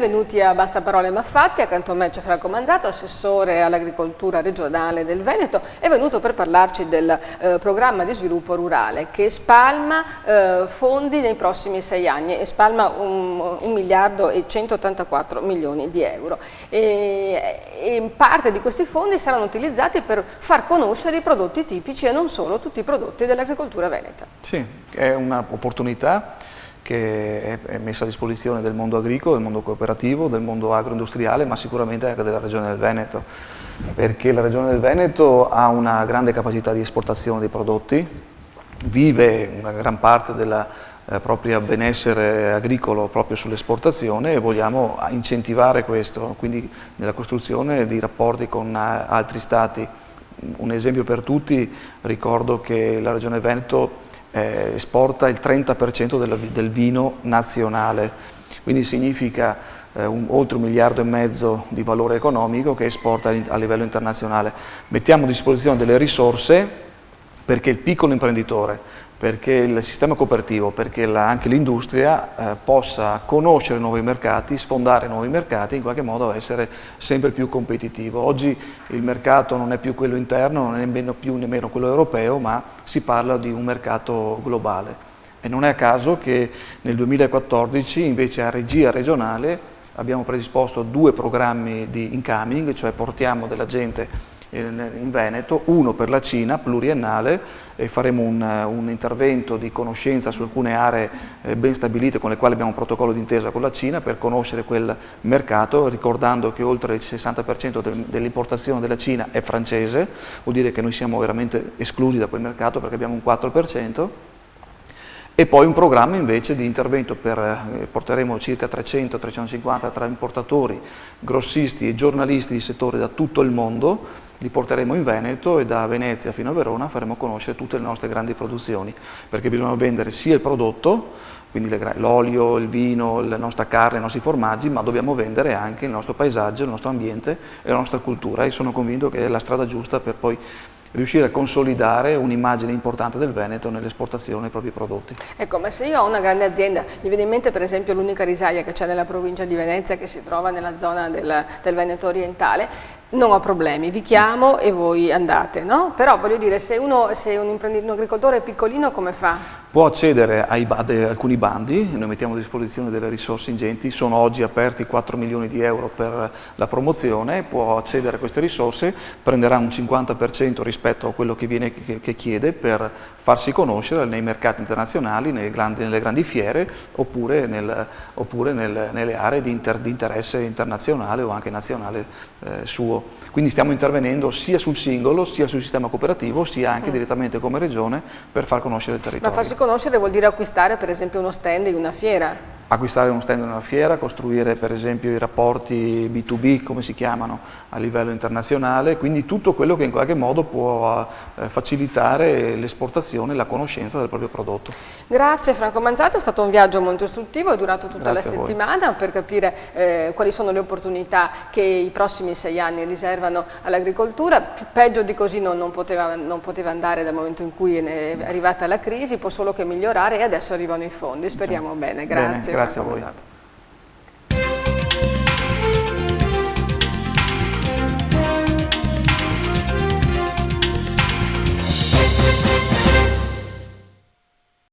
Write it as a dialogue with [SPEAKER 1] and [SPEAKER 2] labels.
[SPEAKER 1] benvenuti a Basta Parole Ma Fatti. Accanto a me c'è Franco Manzato, assessore all'agricoltura regionale del Veneto, è venuto per parlarci del programma di sviluppo rurale che spalma fondi nei prossimi 6 anni e spalma 1 miliardo e 184 milioni di euro. E parte di questi fondi saranno utilizzati per far conoscere i prodotti tipici e non solo tutti i prodotti dell'agricoltura veneta.
[SPEAKER 2] Sì, è un'opportunità che è messa a disposizione del mondo agricolo, del mondo cooperativo, del mondo agroindustriale, ma sicuramente anche della Regione del Veneto, perché la Regione del Veneto ha una grande capacità di esportazione dei prodotti, vive una gran parte della propria benessere agricolo proprio sull'esportazione e vogliamo incentivare questo, quindi nella costruzione di rapporti con altri stati. Un esempio per tutti, ricordo che la Regione Veneto esporta il 30% del vino nazionale, quindi significa oltre 1,5 miliardi di valore economico che esporta a livello internazionale. Mettiamo a disposizione delle risorse perché il piccolo imprenditore, perché il sistema cooperativo, perché anche l'industria possa conoscere nuovi mercati, sfondare nuovi mercati e in qualche modo essere sempre più competitivo. Oggi il mercato non è più quello interno, non è nemmeno quello europeo, ma si parla di un mercato globale. E non è a caso che nel 2014 invece a regia regionale abbiamo predisposto 2 programmi di incoming, cioè portiamo della gente in Veneto, uno per la Cina pluriennale e faremo un intervento di conoscenza su alcune aree ben stabilite con le quali abbiamo un protocollo d'intesa con la Cina per conoscere quel mercato, ricordando che oltre il 60% dell'importazione della Cina è francese, vuol dire che noi siamo veramente esclusi da quel mercato perché abbiamo un 4%. E poi un programma invece di intervento porteremo circa 300-350 tra importatori, grossisti e giornalisti di settore da tutto il mondo, li porteremo in Veneto e da Venezia fino a Verona faremo conoscere tutte le nostre grandi produzioni, perché bisogna vendere sia il prodotto, quindi l'olio, il vino, la nostra carne, i nostri formaggi, ma dobbiamo vendere anche il nostro paesaggio, il nostro ambiente e la nostra cultura e sono convinto che è la strada giusta per poi riuscire a consolidare un'immagine importante del Veneto nell'esportazione dei propri prodotti.
[SPEAKER 1] Ecco, ma se io ho una grande azienda, mi viene in mente per esempio l'unica risaia che c'è nella provincia di Venezia che si trova nella zona del Veneto orientale, non ho problemi, vi chiamo e voi andate, no? Però voglio dire, se un agricoltore è piccolino come fa?
[SPEAKER 2] Può accedere ad alcuni bandi, noi mettiamo a disposizione delle risorse ingenti, sono oggi aperti 4 milioni di euro per la promozione, può accedere a queste risorse, prenderà un 50% rispetto a quello che chiede per farsi conoscere nei mercati internazionali, nelle grandi fiere oppure nelle aree di interesse internazionale o anche nazionale suo. Quindi stiamo intervenendo sia sul singolo, sia sul sistema cooperativo, sia anche direttamente come regione per far conoscere il territorio.
[SPEAKER 1] Ma farsi conoscere vuol dire acquistare per esempio uno stand in una fiera?
[SPEAKER 2] Acquistare uno stand in una fiera, costruire per esempio i rapporti B2B, come si chiamano, a livello internazionale, quindi tutto quello che in qualche modo può facilitare l'esportazione e la conoscenza del proprio prodotto.
[SPEAKER 1] Grazie Franco Manzato, è stato un viaggio molto istruttivo, è durato tutta la settimana per capire quali sono le opportunità che i prossimi 6 anni riservano all'agricoltura. Peggio di così non poteva andare dal momento in cui è arrivata la crisi, può solo che migliorare e adesso arrivano i fondi, speriamo bene. Grazie.
[SPEAKER 2] Grazie a voi.